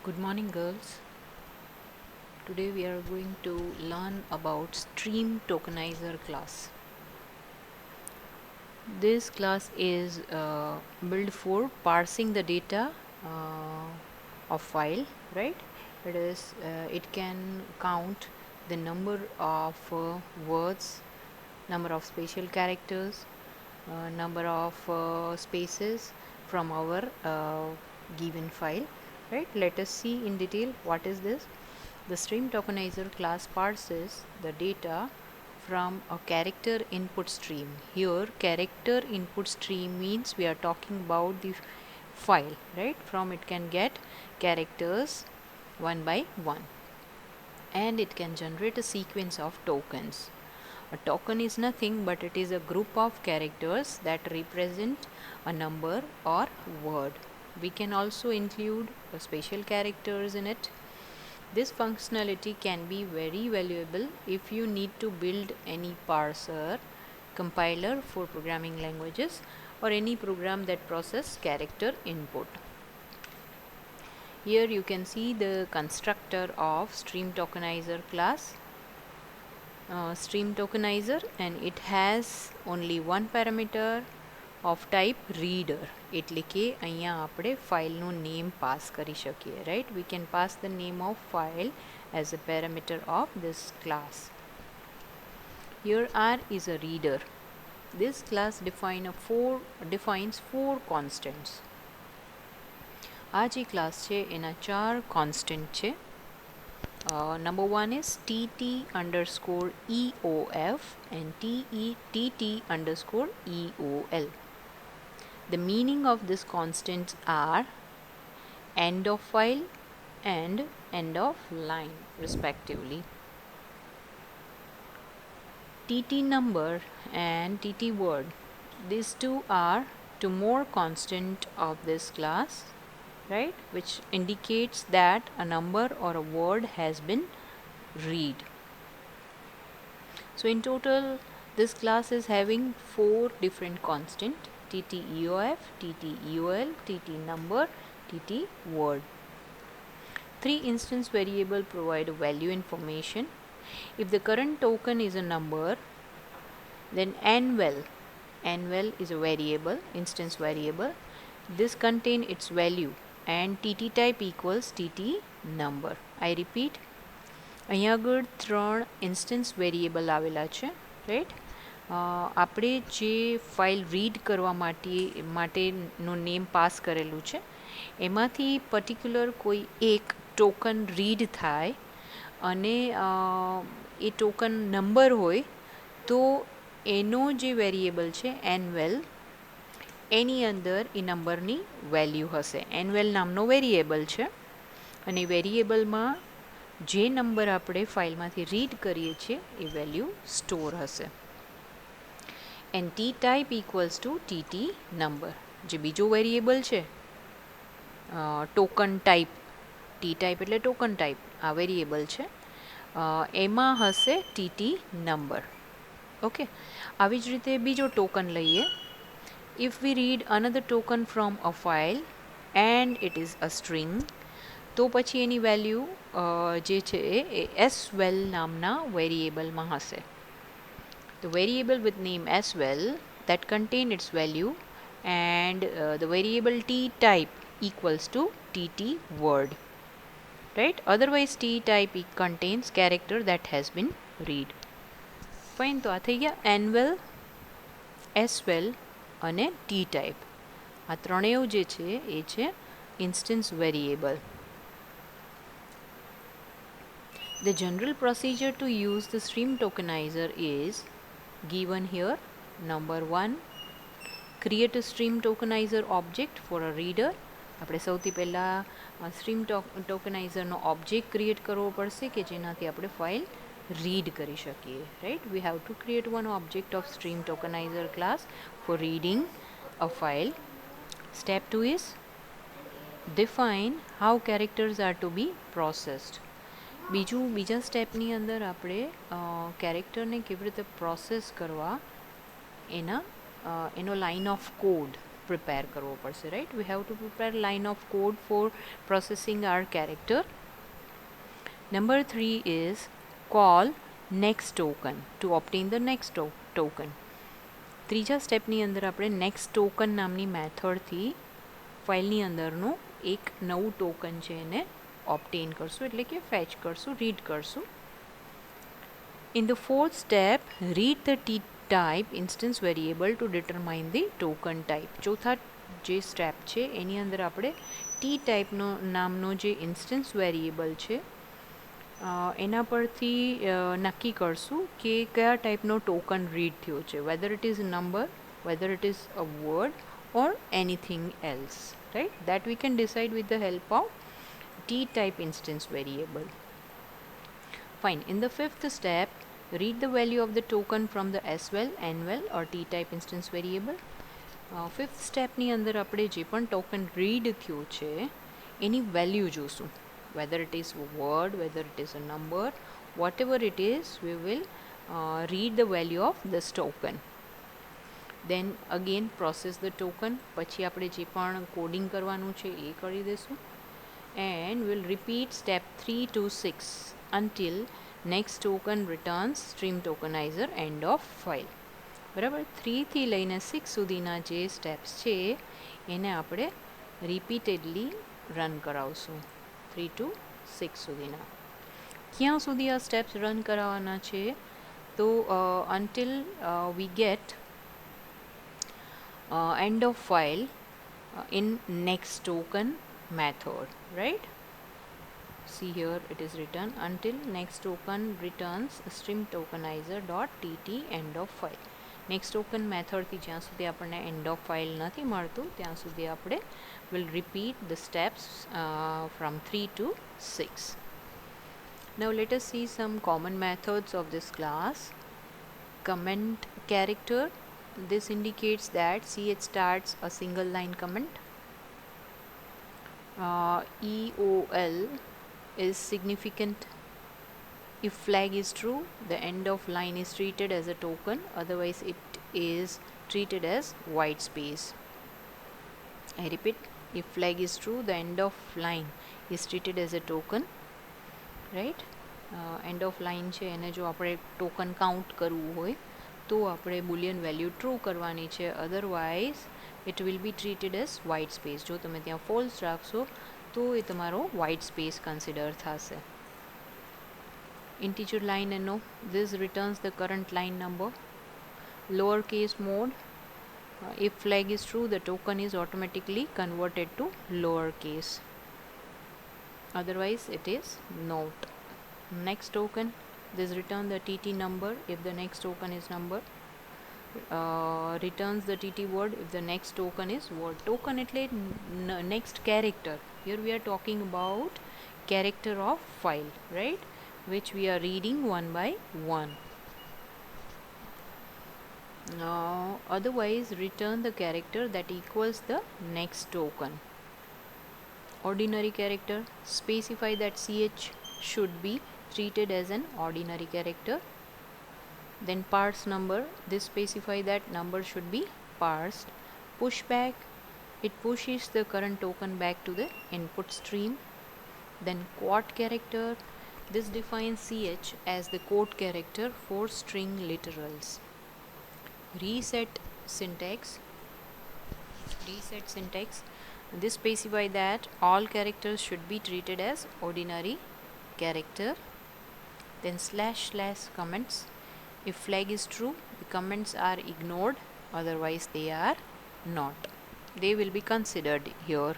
Good morning, girls. Today we are going to learn about Stream Tokenizer class. This class is built for parsing the data of file, right? It can count the number of words, number of special characters, number of spaces from our given file, right? Let us see in detail what is this. The stream tokenizer class parses the data from a character input stream. Here character input stream means we are talking about the file, right? From it can get characters one by one, and it can generate a sequence of tokens. A token is nothing but it is a group of characters that represent a number or word. We can also include special characters in it. This functionality can be very valuable if you need to build any parser, compiler for programming languages, or any program that process character input. Here you can see the constructor of stream tokenizer class. Stream tokenizer, and it has only one parameter of type reader. એટલે કે અહીંયા આપણે ફાઇલનું name pass કરી શકીએ, right? We can pass the name of file as a parameter of this class. Here R is a reader. This class defines four constants. આ જે class છે એના 4 constant છે. Number one is tt underscore eof and tt underscore eol. The meaning of these constants are end of file and end of line respectively. tt number and tt word, these two are two more constant of this class, right, which indicates that a number or a word has been read. So in total this class is having four different constant: tt-eof, tt-eol, tt-number, tt-word. Three instance variable provide value information. If the current token is a number, then nval is a variable, instance variable. This contain its value and tt type equals tt number. I repeat, અહીંયા આગળ ત્રણ instance variable આવેલા છે, right? આપણે જે file read કરવા માટેનું name pass કરેલું છે એમાંથી પર્ટિક્યુલર કોઈ એક ટોકન રીડ થાય અને એ ટોકન નંબર હોય તો એનો જે વેરિયેબલ છે nval, એની અંદર એ નંબરની વેલ્યુ હશે. nval નામનો વેરિયેબલ છે અને વેરિયેબલમાં જે નંબર આપણે ફાઇલમાંથી રીડ કરીએ છીએ એ વેલ્યુ સ્ટોર હશે. And T type equals to TT number. જે બીજો વેરિયેબલ છે ટોકન ટાઈપ, ટી ટાઈપ એટલે ટોકન ટાઈપ, આ વેરિયેબલ છે, એમાં હશે ટીટી નંબર. ઓકે, આવી જ રીતે બીજો ટોકન લઈએ. If we read another token from a file and it is a string, તો પછી એની વેલ્યુ જે છે એ asval નામના વેરિયેબલમાં હશે. The variable with name asval that contain its value and the variable t type equals to tt word, right? Otherwise t type contains character that has been read. Fine, તો આ થઈ ગયા nval, asval અને T type. આ ત્રણેય જે છે એ છે instance variable. The general procedure to use the stream tokenizer is given here. Number 1, create a stream tokenizer object for a reader. આપણે સૌથી પહેલાં સ્ટ્રીમ ટોકનાઇઝરનો ઓબ્જેક્ટ ક્રિએટ કરવો પડશે કે જેનાથી આપણે ફાઇલ read કરી શકીએ, right? We have to create one object of stream tokenizer class for reading a file. Step 2 is define how characters are to be processed. બીજા સ્ટેપની અંદર આપણે કેરેક્ટરને કેવી રીતે પ્રોસેસ કરવા એનો લાઇન ઓફ કોડ prepare કરવો પડશે, right? We have to prepare line of code for processing our character. Number 3 is call next token to obtain the next token. ત્રીજા સ્ટેપની અંદર આપણે નેક્સ્ટ ટોકન નામની મેથડથી ફાઇલની અંદરનું એક નવું ટોકન છે એને ઓબ્ટેન કરશું, એટલે કે ફેચ કરશું, રીડ કરશું. In the fourth step, read the t-type instance variable to determine the token type. ચોથા જે સ્ટેપ છે એની અંદર આપણે t-typeનો નામનો જે ઇન્સ્ટન્સ વેરિયેબલ છે એના પરથી નક્કી કરશું કે કયા ટાઈપનો ટોકન રીડ થયો છે, whether it is a number, whether it is a word or anything else, right? That we can decide with the help of t-type instance variable. Fine. In the fifth step, read the value of the token from the SVAL, NVAL or t-type instance variable. Fifth step ની અંદર આપણે જે પણ token read થયું છે એની value જોશું, whether it is a word, whether it is a number, whatever it is, we will read the value of this token. Then again process the token. પછી આપણે જે પણ કોડિંગ કરવાનું છે એ કરી દઈશું, and we'll repeat step 3 to 6 until next token returns stream tokenizer end of file. બરાબર, 3 થી લઈને 6 સુધીના જે સ્ટેપ્સ છે એને આપણે રિપીટેડલી રન કરાવશું, 3 to 6 સુધીના. ક્યાં સુધી આ સ્ટેપ્સ રન કરાવવાના છે? તો until we get end of file in next token method, right? See here it is written until next token returns stream tokenizer dot tt end of file. next token method થી જ્યાં સુધી આપણને end of file નથી મળતું ત્યાં સુધી આપણે will repeat the steps from 3 to 6. Now let us see some common methods of this class. Comment character. This indicates that ch starts a single line comment. EOL is significant. If flag is true, the end of line is treated as a token, otherwise it is treated as white space. I repeat, if flag is true, the end of line is treated as a token, right? End of line છે એને જો આપણે token count કરવું હોય તો આપણે Boolean value true કરવાની છે, otherwise it will be treated as white space. જો તમે ત્યાં ફોલ્સ રાખશો તો એ તમારો white space કન્સિડર થશે. Integer line NO, this returns the current line number. Lowercase mode, if flag is true, the token is automatically converted to lowercase, otherwise it is not. Next token, this return the TT number if the next token is number. Returns the TT word if the next token is word. Token એટલે next character. Here we are talking about character of file, right, which we are reading one by one. Otherwise return the character that equals the next token. Ordinary character, specify that ch should be treated as an ordinary character. Then parse number, this specify that number should be parsed. Pushback, it pushes the current token back to the input stream. Then quote character, this defines ch as the quote character for string literals. Reset syntax, this specify that all characters should be treated as ordinary character. Then // comments, if flag is true, the comments are ignored, otherwise they are not. They will be considered here.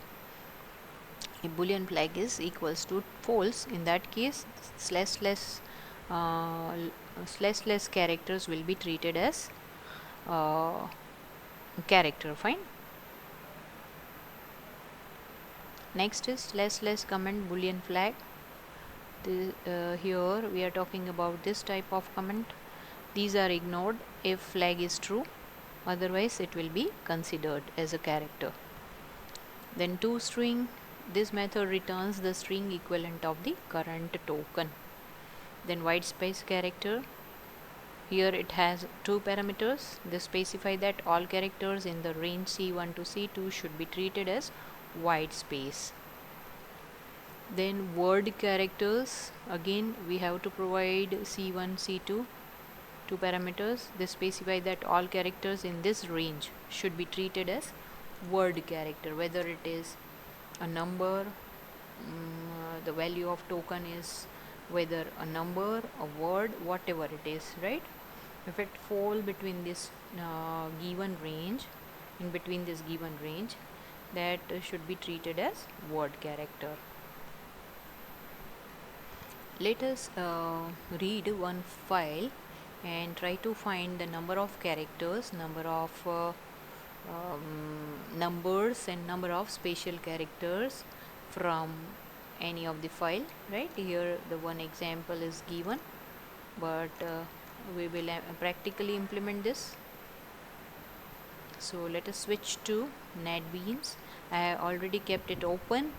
If boolean flag is equals to false, in that case // characters will be treated as character. Fine. Next is // comment boolean flag. Here we are talking about this type of comment. These are ignored if flag is true, otherwise it will be considered as a character. Then toString, this method returns the string equivalent of the current token. Then white space character, Here it has two parameters. They specify that all characters in the range C1 to C2 should be treated as white space. Then word characters, again we have to provide C1, C2, two parameters. They specify that all characters in this range should be treated as word character, whether it is a number, the value of token is whether a number, a word, whatever it is, right? If it fall between this given range, in between this given range, that should be treated as word character. Let us read one file and try to find the number of characters, number of numbers and number of special characters from any of the file. Right here the one example is given, but we will practically implement this. So let us switch to NetBeans. I have already kept it open,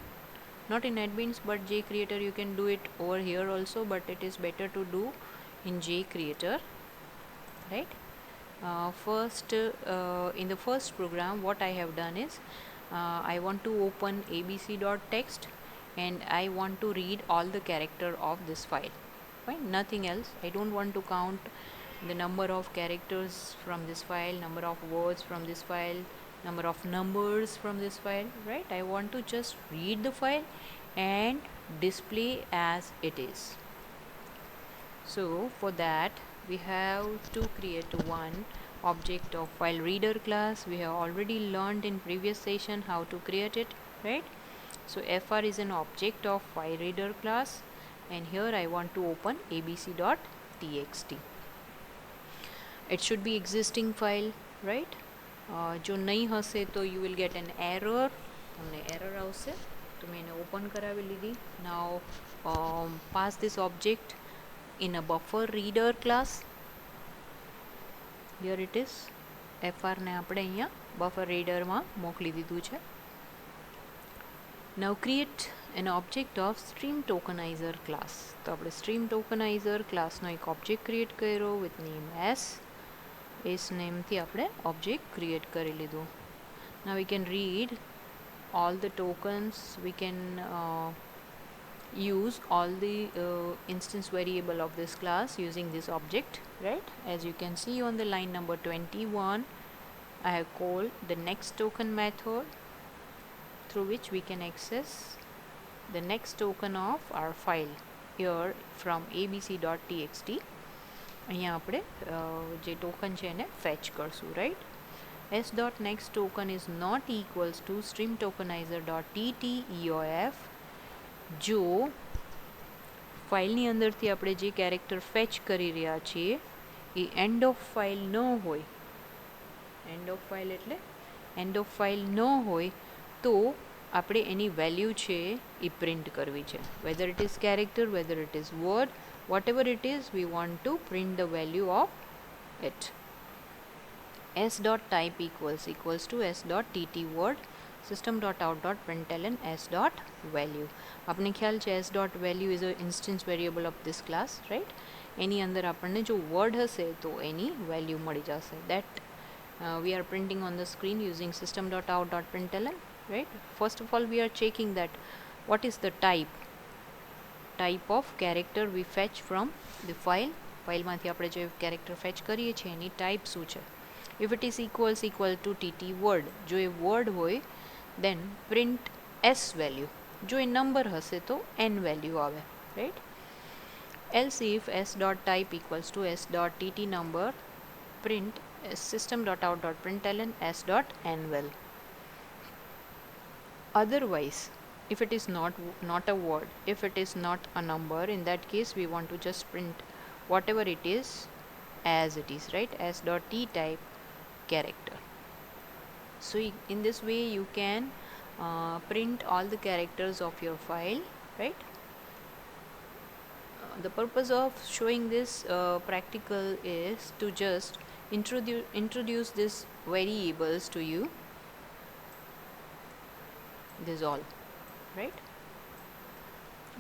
not in NetBeans but JCreator. You can do it over here also, but it is better to do in JCreator, right? First, in the first program, what I have done is I want to open abc.txt and I want to read all the character of this file. Fine, nothing else. I don't want to count the number of characters from this file, number of words from this file, number of numbers from this file, right? I want to just read the file and display as it is. So for that we have to create one object of file reader class. We have already learned in previous session how to create it, right? So fr is an object of file reader class, and here I want to open abc.txt. It should be existing file, right? જો નહીં હશે તો you will get an error, તમને error આવશે. તો મેં એને open કરાવી લીધી. Now pass this object in a buffer reader class. Here it is. fr ને આપણે અહીંયા buffer reader માં મોકલી દીધું છે. Now create an object of stream tokenizer class. તો આપણે stream tokenizer class નો એક object create કર્યો with name s. S name થી આપણે object create કરી લીધું. Now we can read all the tokens. We can use all the instance variable of this class using this object, right? As you can see on the line number 21, I have called the next token method through which we can access the next token of our file here from abc.txt. અહીંયા આપણે જે token છે એને fetch કરશું, right? s.next token is not equals to stream tokenizer.tt.eof જો ફાઇલની અંદરથી આપણે જે કેરેક્ટર ફેચ કરી રહ્યા છીએ એ એન્ડ ઓફ ફાઇલ ન હોય, એન્ડ ઓફ ફાઇલ એટલે એન્ડ ઓફ ફાઇલ ન હોય તો આપણે એની વેલ્યુ છે એ પ્રિન્ટ કરવી છે. Weather it is character, weather it is word, whatever it is, we want to print the value of it. s.type equals to s.tt word system.out.println s.value. આપણે ખ્યાલ છે s.value is a instance variable of this class, right? એની અંદર આપણને જો word હશે તો એની value મળી જશે. That we are printing on the screen using system.out.println, right? First of all, we are checking that what is the type of character we fetch from the file. ફાઇલમાંથી આપણે જે character fetch કરીએ છીએ એની type શું છે. if it is equal to tt word, જો એ word હોય then print s value. જો એ number હશે તો n value આવે, right? else if s.type equals to s.tt number, print system.out.println s.nval. Otherwise, if it is not a word, if it is not a number, in that case we want to just print whatever it is as it is, right? s.t type character. So in this way you can print all the characters of your file, right? The purpose of showing this practical is to just introduce these variables to you. This is all, right?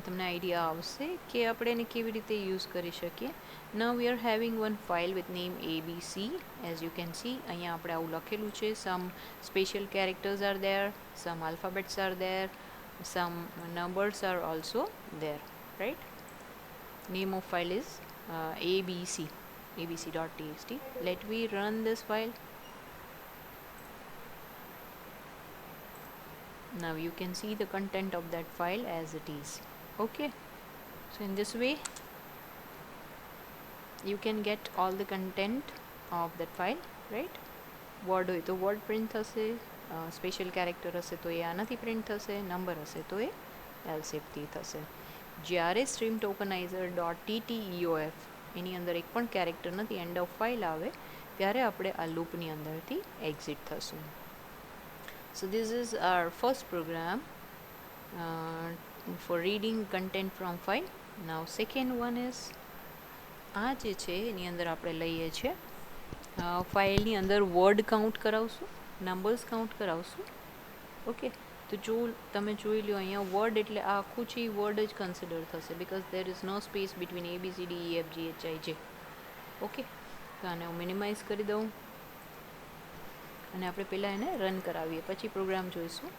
તમને idea આવશે કે આપણે એને કેવી રીતે use કરી શકીએ. Now we are having one file with name ABC. As you can see અહીંયા આપણે આવું લખેલું છે. Some special characters are there, some alphabets are there, some numbers are also there, right? Name of file is abc.txt. Let me run this file. Now you can see the content of that file as it is. Okay, so in this way you can get all the content of that file, right? Word હોય તો word print થશે, special character હશે તો એ આનાથી print થશે, number હશે તો એ એલસીફથી થશે. જ્યારે સ્ટ્રીમ ટોકનાઇઝર .tteof એની અંદર એક પણ કેરેક્ટર નથી, એન્ડ ઓફ ફાઇલ આવે ત્યારે આપણે આ લૂપની અંદરથી એક્ઝિટ થશું. So this is our first program for reading content from file. Now second one is આ જે છે એની અંદર આપણે લઈએ છીએ ફાઇલની અંદર વર્ડ કાઉન્ટ કરાવશું, નંબર્સ કાઉન્ટ કરાવશું. ઓકે, તો જો તમે જોઈ લો અહીંયા વર્ડ એટલે આ આખું છે એ વર્ડ જ કન્સિડર થશે, because there is no space between ABCDEFGHIJ. Okay, તો આને હું મિનિમાઇઝ કરી દઉં અને આપણે પહેલાં એને રન કરાવીએ, પછી પ્રોગ્રામ જોઈશું.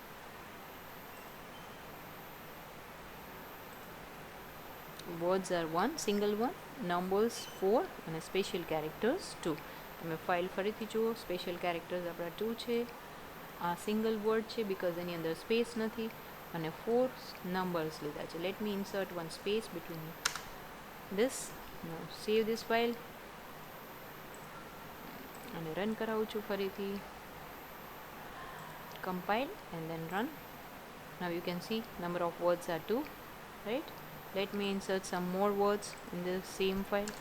વર્ડ્સ આર 1, સિંગલ 1, નંબર્સ 4 અને સ્પેશિયલ કેરેક્ટર્સ 2. તમે ફાઇલ ફરીથી જુઓ, સ્પેશિયલ કેરેક્ટર્સ આપણા 2 છે, આ સિંગલ વર્ડ છે બિકોઝ એની અંદર સ્પેસ નથી, અને 4 નંબર્સ લીધા છે. Let me insert one space between this. Save this file અને રન કરાવું છું ફરીથી. compile and then run. Now you can see number of words are 2, right? Let me insert some more words in the same file.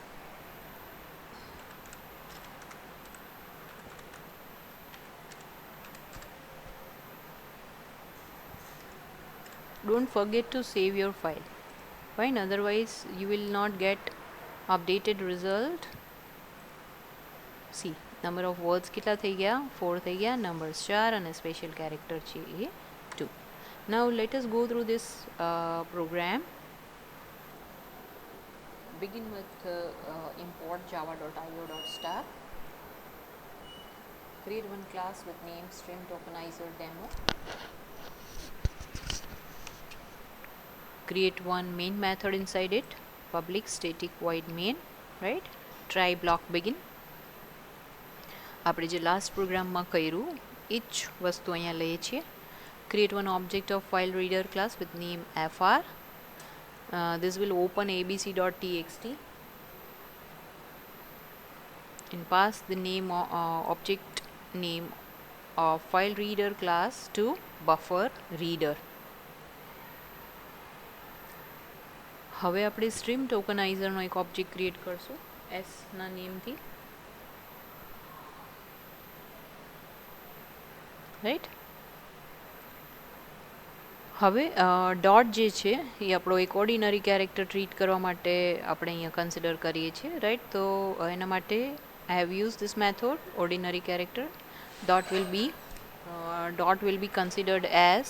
Don't forget to save your file. Fine, otherwise you will not get updated result. See, number of words કેટલા થઈ ગયા? 4 થઈ ગયા, numbers 4 અને special character છે એ 2. Now let us go through this program. Begin with import java.io.star. Create one class with name stream tokenizer demo. Create one main method inside it, public static void main, right? Try block begin. આપણે જે last પ્રોગ્રામમાં કર્યું એ જ વસ્તુ અહીંયા લઈએ છીએ. Create one object of file reader class with name fr. This will open abc.txt and pass the name object name of file reader class to buffer reader. હવે આપણે સ્ટ્રીમ ટોકનાઇઝરનો એક ઓબ્જેક્ટ ક્રિએટ કરશું એસના નેમથી, રાઈટ. હવે dot જે છે એ આપણો એક ordinary character treat કરવા માટે આપણે અહીંયા કન્સિડર કરીએ છીએ, રાઈટ. તો એના માટે I have used this method ordinary character. Dot will be considered as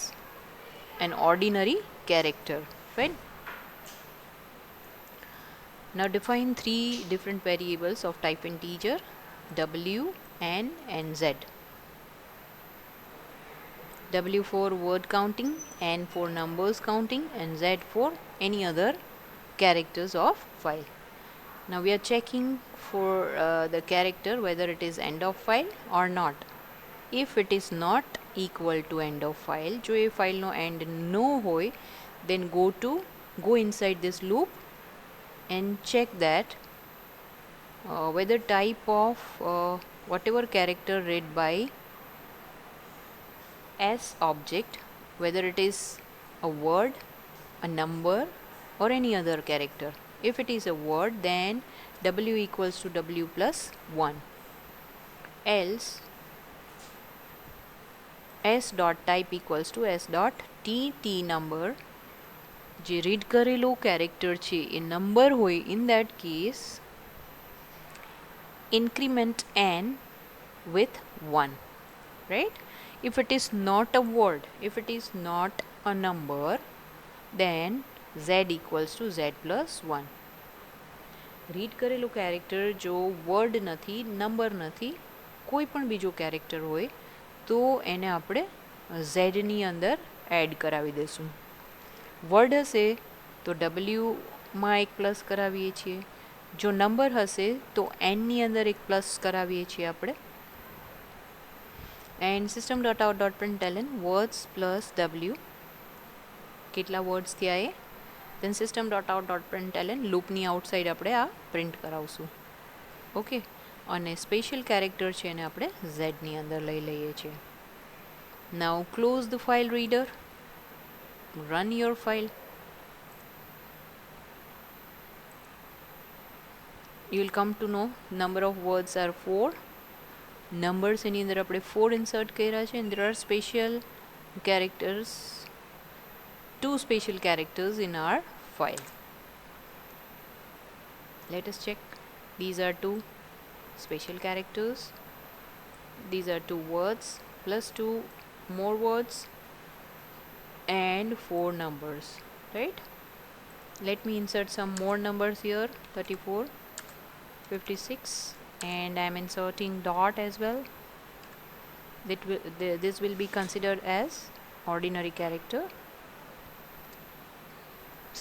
an ordinary character, right? Now define 3 different variables of type integer, w, n and z. W for word counting, n for numbers counting and z for any other characters of file. Now we are checking for the character whether it is end of file or not. If it is not equal to end of file, જો એ ફાઇલનો end no હોય, then go inside this loop and check that whether type of whatever character read by S object, whether it is a word, a number or any other character. If it is a word, then w equals to w plus 1. Else s dot type equals to s dot t number. જે read કરેલો character છે એ number હોય, in that case increment n with 1, right? If it is not a word, if it is not a number, then z equals to z plus 1. Read કરેલું character જો word નથી, number નથી, કોઈ પણ બીજો character હોય તો એને આપણે ઝેડની અંદર એડ કરાવી દઈશું. વર્ડ હશે તો ડબલ્યુમાં એક પ્લસ કરાવીએ છીએ. જો નંબર હશે તો એનની અંદર એક પ્લસ કરાવીએ છીએ આપણે. And system.out.println words plus w, કેટલા વર્ડ્સ થયા એ, then system.out.println લૂપની આઉટસાઇડ આપણે આ પ્રિન્ટ કરાવશું. ઓકે, અને સ્પેશિયલ કેરેક્ટર છે એને આપણે ઝેડની અંદર લઈ લઈએ છીએ. Now close the file reader, run your file. You will come to know number of words are 4. Numbers એની અંદર આપણે 4 ઇન્સર્ટ કર્યા છે, and there are special characters, 2 special characters in our file. Let us check. These are 2 special characters. These are 2 words plus 2 more words and 4 numbers, right? Let me insert some more numbers here. 34, 56, and I am inserting dot as well. This will be considered as ordinary character.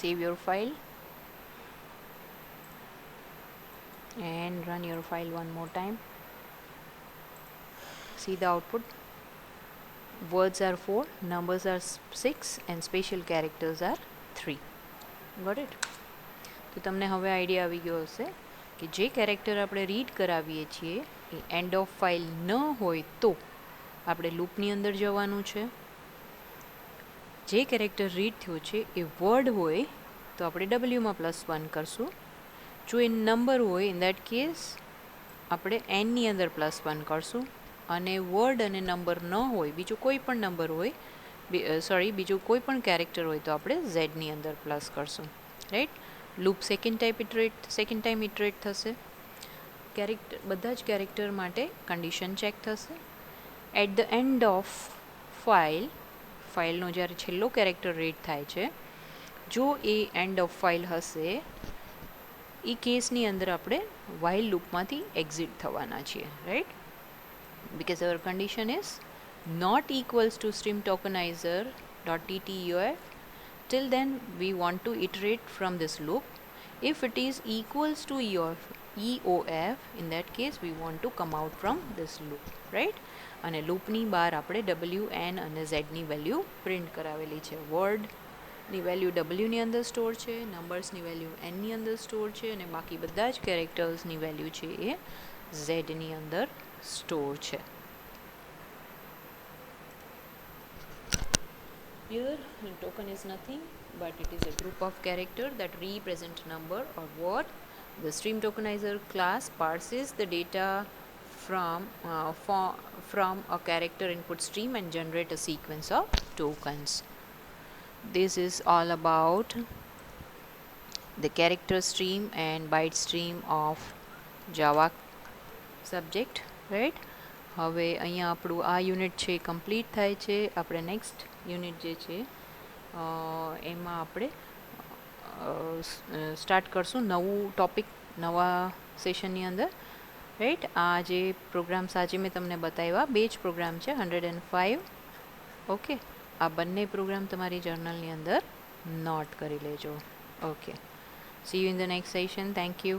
Save your file and run your file one more time. See the output. Words are 4, numbers are 6, and special characters are 3. Got it? તો તમને હવે idea આવી ગયો હશે કે જે character આપણે read કરાવીએ છીએ એ એન્ડ ઓફ ફાઇલ ન હોય તો આપણે લૂપની અંદર જવાનું છે. જે કેરેક્ટર રીડ થયો છે એ વર્ડ હોય તો આપણે ડબલ્યુમાં +1 કરશું. જો એ નંબર હોય ઇન દેટ કેસ આપણે એનની અંદર +1 કરશું. અને વર્ડ અને નંબર ન હોય, બીજો કોઈ પણ નંબર હોય, બીજું કોઈ પણ કેરેક્ટર હોય તો આપણે ઝેડની અંદર પ્લસ કરશું. Right? Loop second time iterate થશે. બધા જ કેરેક્ટર માટે કન્ડિશન ચેક થશે. એટ ધ એન્ડ ઓફ ફાઇલનો જ્યારે છેલ્લો કેરેક્ટર રીડ થાય છે, જો એ એન્ડ ઓફ ફાઇલ હશે એ કેસની અંદર આપણે વાઇલ લૂપમાંથી એક્ઝિટ થવાના છીએ. Right? because our condition is not equals to stream tokenizer .ttef. Till then we want to iterate from this loop. If it is equals to EOF, in that case we want to come out from this loop, right? અને લૂપની બહાર આપણે w, n અને z ની value print કરાવેલી છે. વર્ડની value wની અંદર store છે, નંબર્સની વેલ્યુ nની અંદર સ્ટોર છે, અને બાકી બધા જ કેરેક્ટર્સની વેલ્યુ છે એ zની અંદર સ્ટોર છે. Here token is nothing but it is a group of character that represent number or word. The stream tokenizer class parses the data from a character input stream and generate a sequence of tokens. This is all about the character stream and byte stream of Java subject. Right? હવે અહીંયા આપણું આ unit છે complete થાય છે. આપણે next unit જે છે એમાં આપણે સ્ટાર્ટ કરશું નવું ટોપિક નવા સેશનની અંદર. રાઈટ? આ જે પ્રોગ્રામ્સ આજે મેં તમને બતાવ્યા 2 જ પ્રોગ્રામ છે, 105. ઓકે, આ બંને પ્રોગ્રામ તમારી જર્નલની અંદર નોટ કરી લેજો. Okay, C you in the next session. Thank you.